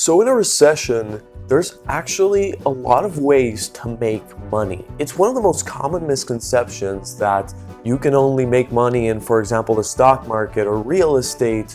So in a recession, there's actually a lot of ways to make money. It's one of the most common misconceptions that you can only make money in, for example, the stock market or real estate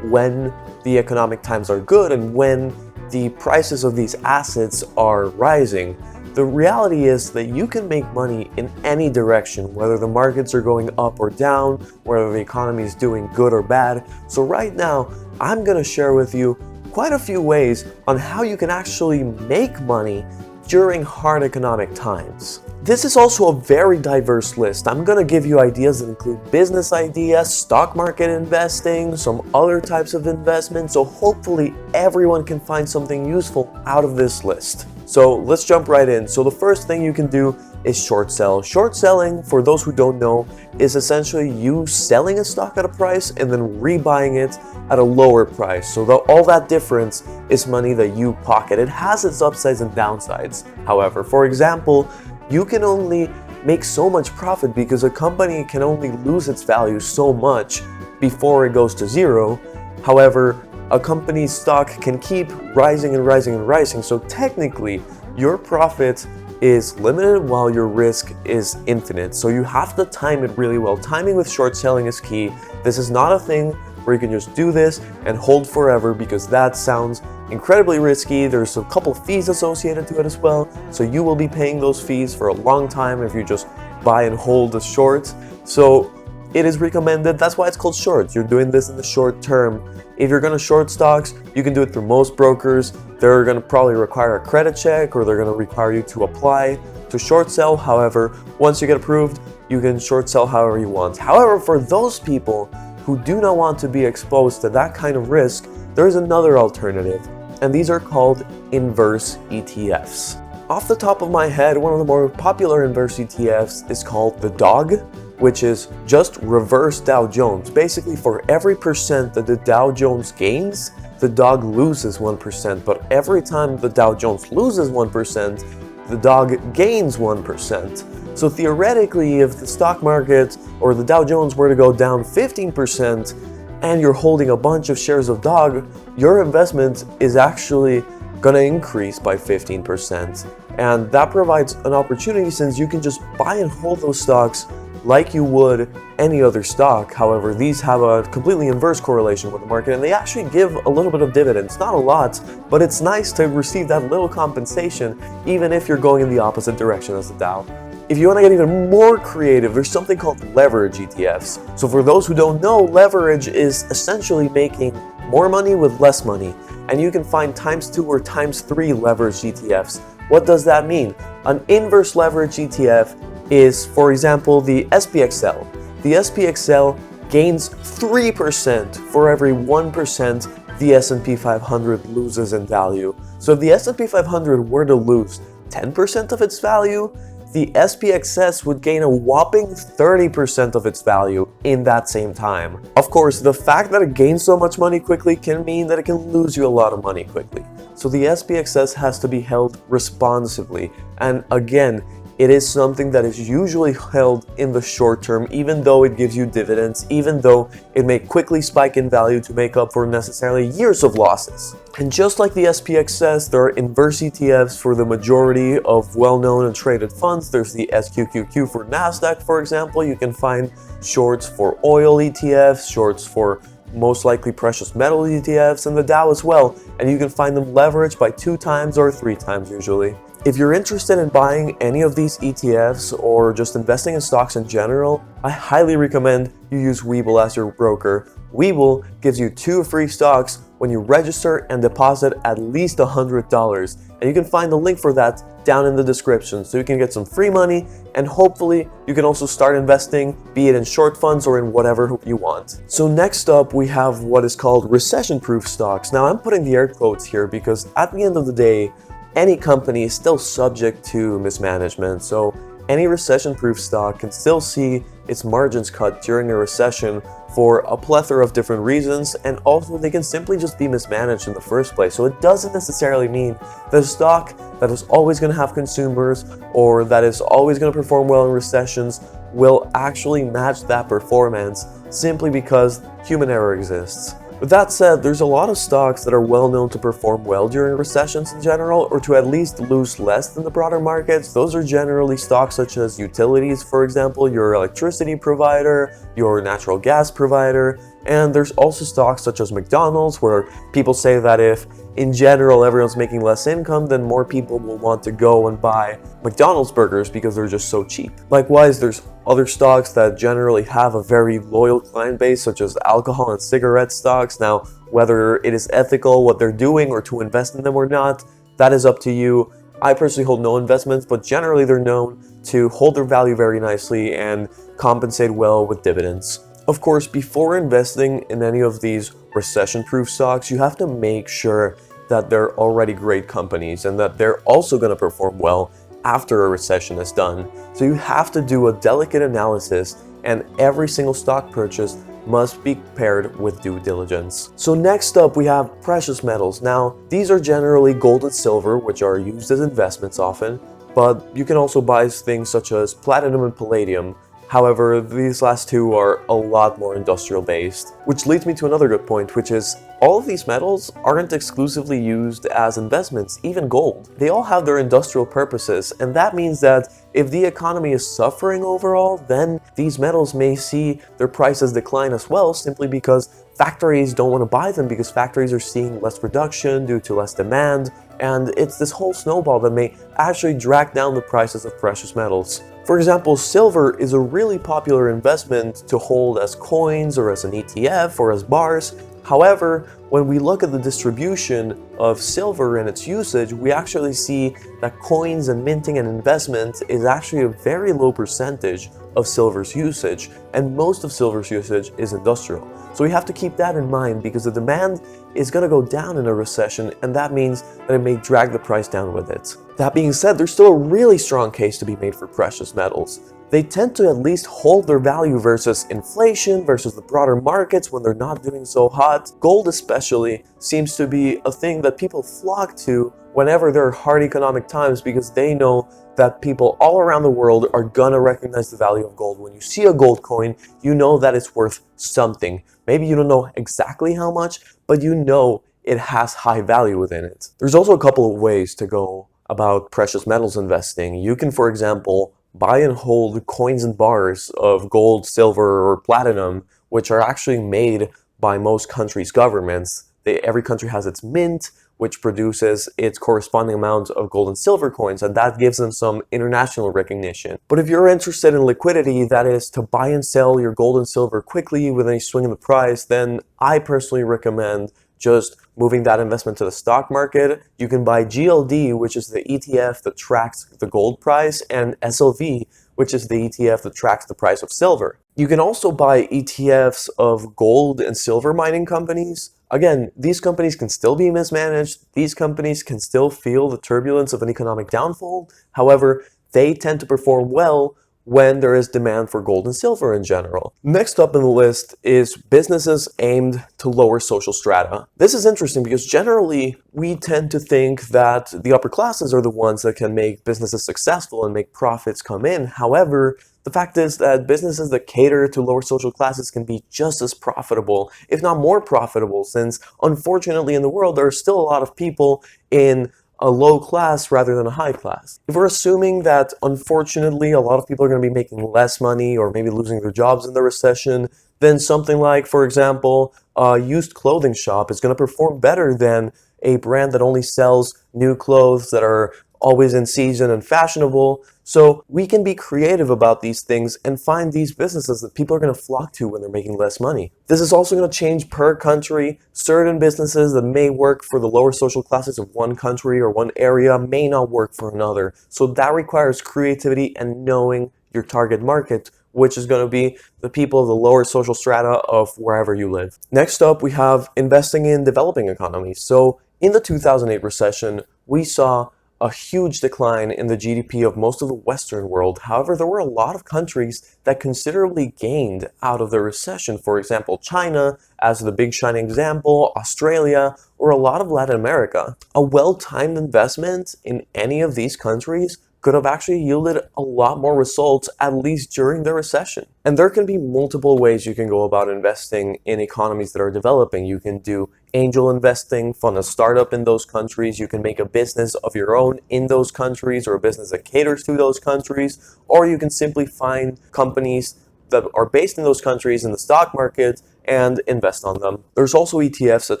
when the economic times are good and when the prices of these assets are rising. The reality is that you can make money in any direction, whether the markets are going up or down, whether the economy is doing good or bad. So right now, I'm going to share with you quite a few ways on how you can actually make money during hard economic times. This is also a very diverse list. I'm going to give you ideas that include business ideas, stock market investing, some other types of investments, so hopefully everyone can find something useful out of this list. So let's jump right in. So the first thing you can do is short sell. Short selling, for those who don't know, is essentially you selling a stock at a price and then rebuying it at a lower price. So all that difference is money that you pocket. It has its upsides and downsides. However, for example, you can only make so much profit because a company can only lose its value so much before it goes to zero. However, a company's stock can keep rising and rising and rising. So technically, your profit is limited while your risk is infinite. So you have to time it really well. Timing with short selling is key. This is not a thing where you can just do this and hold forever, because that sounds incredibly risky. There's a couple fees associated to it as well. So you will be paying those fees for a long time if you just buy and hold the short. So it is recommended. That's why it's called shorts. You're doing this in the short term. If you're going to short stocks, you can do it through most brokers. They're going to probably require a credit check, or they're going to require you to apply to short sell. However, once you get approved, you can short sell however you want. However, for those people who do not want to be exposed to that kind of risk, there's another alternative, and these are called inverse ETFs. Off the top of my head, one of the more popular inverse ETFs is called the DOW, which is just reverse Dow Jones. Basically, for every percent that the Dow Jones gains, the DOW loses 1%. But every time the Dow Jones loses 1%, the DOW gains 1%. So theoretically, if the stock market or the Dow Jones were to go down 15% and you're holding a bunch of shares of DOW, your investment is actually going to increase by 15%. And that provides an opportunity, since you can just buy and hold those stocks like you would any other stock. However, these have a completely inverse correlation with the market, and they actually give a little bit of dividends. Not a lot, but it's nice to receive that little compensation, even if you're going in the opposite direction as the Dow. If you want to get even more creative, there's something called leverage ETFs. So for those who don't know, leverage is essentially making more money with less money. And you can find ×2 or ×3 leverage ETFs. What does that mean? An inverse leverage ETF is, for example, the SPXL. The SPXL gains 3% for every 1% the S&P 500 loses in value. So if the S&P 500 were to lose 10% of its value, the SPXS would gain a whopping 30% of its value in that same time. Of course, the fact that it gains so much money quickly can mean that it can lose you a lot of money quickly. So the SPXS has to be held responsibly. And again, it is something that is usually held in the short term, even though it gives you dividends, even though it may quickly spike in value to make up for necessarily years of losses. And just like the SPXS, there are inverse ETFs for the majority of well-known and traded funds. There's the SQQQ for NASDAQ, for example. You can find shorts for oil ETFs, shorts for most likely precious metal ETFs, and the Dow as well. And you can find them leveraged by 2 times or 3 times usually. If you're interested in buying any of these ETFs or just investing in stocks in general, I highly recommend you use Webull as your broker. Webull gives you 2 free stocks when you register and deposit at least $100. And you can find the link for that down in the description, so you can get some free money, and hopefully you can also start investing, be it in short funds or in whatever you want. So next up, we have what is called recession-proof stocks. Now I'm putting the air quotes here because at the end of the day, any company is still subject to mismanagement. So any recession-proof stock can still see its margins cut during a recession for a plethora of different reasons, and also they can simply just be mismanaged in the first place. So it doesn't necessarily mean that a stock that is always going to have consumers or that is always going to perform well in recessions will actually match that performance, simply because human error exists. With that said, there's a lot of stocks that are well known to perform well during recessions in general, or to at least lose less than the broader markets. Those are generally stocks such as utilities, for example, your electricity provider, your natural gas provider, and there's also stocks such as McDonald's, where people say that if in general everyone's making less income, then more people will want to go and buy McDonald's burgers because they're just so cheap. Likewise, there's other stocks that generally have a very loyal client base, such as alcohol and cigarette stocks. Now, whether it is ethical what they're doing or to invest in them or not, that is up to you. I personally hold no investments, but generally they're known to hold their value very nicely and compensate well with dividends. Of course, before investing in any of these recession-proof stocks, you have to make sure that they're already great companies and that they're also going to perform well after a recession is done. So you have to do a delicate analysis, and every single stock purchase must be paired with due diligence. So next up, we have precious metals. Now, these are generally gold and silver, which are used as investments often, but you can also buy things such as platinum and palladium. However, these last two are a lot more industrial based, which leads me to another good point, which is all of these metals aren't exclusively used as investments, even gold. They all have their industrial purposes, and that means that if the economy is suffering overall, then these metals may see their prices decline as well, simply because factories don't want to buy them because factories are seeing less production due to less demand, and it's this whole snowball that may actually drag down the prices of precious metals. For example, silver is a really popular investment to hold as coins or as an ETF or as bars. However, when we look at the distribution of silver and its usage, we actually see that coins and minting and investment is actually a very low percentage of silver's usage, and most of silver's usage is industrial. So we have to keep that in mind because the demand is going to go down in a recession, and that means that it may drag the price down with it. That being said, there's still a really strong case to be made for precious metals. They tend to at least hold their value versus inflation, versus the broader markets when they're not doing so hot. Gold especially seems to be a thing that people flock to whenever there are hard economic times because they know that people all around the world are gonna recognize the value of gold. When you see a gold coin, you know that it's worth something. Maybe you don't know exactly how much, but you know it has high value within it. There's also a couple of ways to go about precious metals investing. You can, for example, buy and hold coins and bars of gold, silver, or platinum, which are actually made by most countries' governments. Every country has its mint, which produces its corresponding amount of gold and silver coins, and that gives them some international recognition. But if you're interested in liquidity, that is to buy and sell your gold and silver quickly with any swing in the price, then I personally recommend just moving that investment to the stock market. You can buy GLD, which is the ETF that tracks the gold price, and SLV, which is the ETF that tracks the price of silver. You can also buy ETFs of gold and silver mining companies. Again, these companies can still be mismanaged. These companies can still feel the turbulence of an economic downfall. However, they tend to perform well when there is demand for gold and silver in general. Next up in the list is businesses aimed to lower social strata. This is interesting because generally we tend to think that the upper classes are the ones that can make businesses successful and make profits come in. However, the fact is that businesses that cater to lower social classes can be just as profitable, if not more profitable, since unfortunately in the world there are still a lot of people in a low class rather than a high class. If we're assuming that unfortunately a lot of people are going to be making less money or maybe losing their jobs in the recession, then something like, for example, a used clothing shop is going to perform better than a brand that only sells new clothes that are always in season and fashionable. So we can be creative about these things and find these businesses that people are going to flock to when they're making less money. This is also going to change per country. Certain businesses that may work for the lower social classes of one country or one area may not work for another. So that requires creativity and knowing your target market, which is going to be the people of the lower social strata of wherever you live. Next up, we have investing in developing economies. So in the 2008 recession, we saw a huge decline in the GDP of most of the Western world. However, there were a lot of countries that considerably gained out of the recession. For example, China, as the big shining example, Australia, or a lot of Latin America. A well-timed investment in any of these countries could have actually yielded a lot more results, at least during the recession. And there can be multiple ways you can go about investing in economies that are developing. You can do angel investing, fund a startup in those countries. You can make a business of your own in those countries, or a business that caters to those countries, or you can simply find companies that are based in those countries in the stock market and invest on them. There's also ETFs that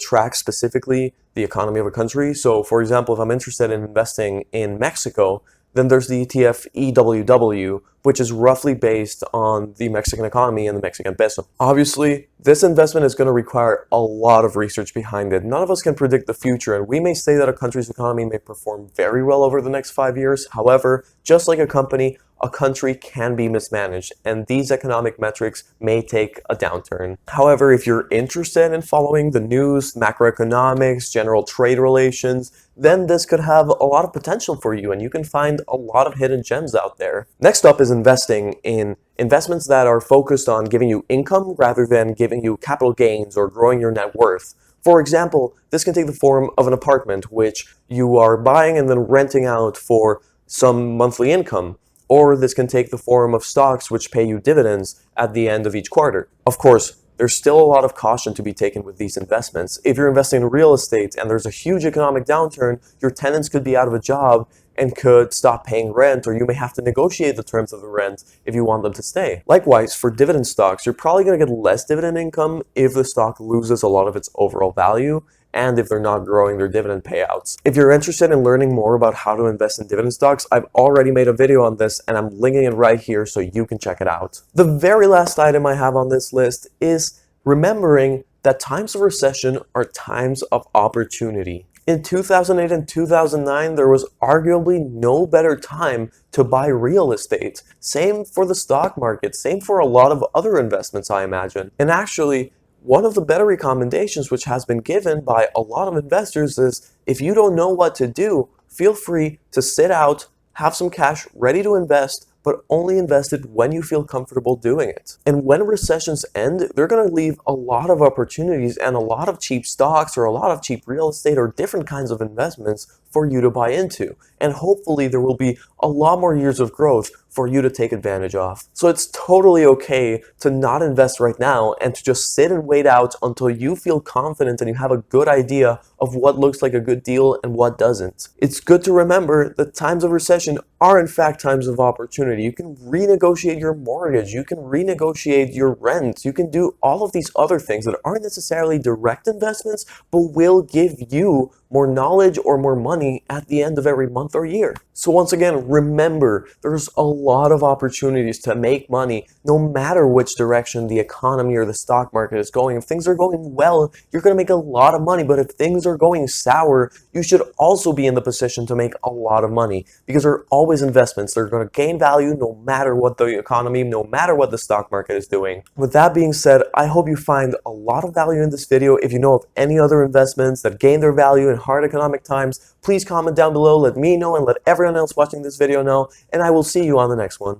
track specifically the economy of a country. So for example, if I'm interested in investing in Mexico, then there's the ETF EWW, which is roughly based on the Mexican economy and the Mexican peso. Obviously, this investment is going to require a lot of research behind it. None of us can predict the future, and we may say that a country's economy may perform very well over the next 5 years. However, just like a company, a country can be mismanaged, and these economic metrics may take a downturn. However, if you're interested in following the news, macroeconomics, general trade relations, then this could have a lot of potential for you, and you can find a lot of hidden gems out there. Next up is investing in investments that are focused on giving you income rather than giving you capital gains or growing your net worth. For example, this can take the form of an apartment, which you are buying and then renting out for some monthly income. Or this can take the form of stocks which pay you dividends at the end of each quarter. Of course, there's still a lot of caution to be taken with these investments. If you're investing in real estate and there's a huge economic downturn, your tenants could be out of a job and could stop paying rent, or you may have to negotiate the terms of the rent if you want them to stay. Likewise, for dividend stocks, you're probably going to get less dividend income if the stock loses a lot of its overall value, and if they're not growing their dividend payouts. If you're interested in learning more about how to invest in dividend stocks, I've already made a video on this, and I'm linking it right here so you can check it out. The very last item I have on this list is remembering that times of recession are times of opportunity. In 2008 and 2009, there was arguably no better time to buy real estate. Same for the stock market, same for a lot of other investments, I imagine. And actually, one of the better recommendations which has been given by a lot of investors is, if you don't know what to do, feel free to sit out, have some cash ready to invest, but only invest it when you feel comfortable doing it. And when recessions end, they're going to leave a lot of opportunities and a lot of cheap stocks or a lot of cheap real estate or different kinds of investments for you to buy into. And hopefully there will be a lot more years of growth for you to take advantage of. So it's totally okay to not invest right now and to just sit and wait out until you feel confident and you have a good idea of what looks like a good deal and what doesn't. It's good to remember that times of recession are in fact times of opportunity. You can renegotiate your mortgage, you can renegotiate your rent, you can do all of these other things that aren't necessarily direct investments, but will give you more knowledge or more money at the end of every month or year. So once again, remember, there's a lot of opportunities to make money no matter which direction the economy or the stock market is going. If things are going well, you're going to make a lot of money, but if things are going sour, you should also be in the position to make a lot of money, because there are always investments that are going to gain value no matter what the economy, no matter what the stock market is doing. With that being said, I hope you find a lot of value in this video. If you know of any other investments that gain their value in hard economic times, please comment down below, let me know, and let everyone else watching this video know, and I will see you on the next one.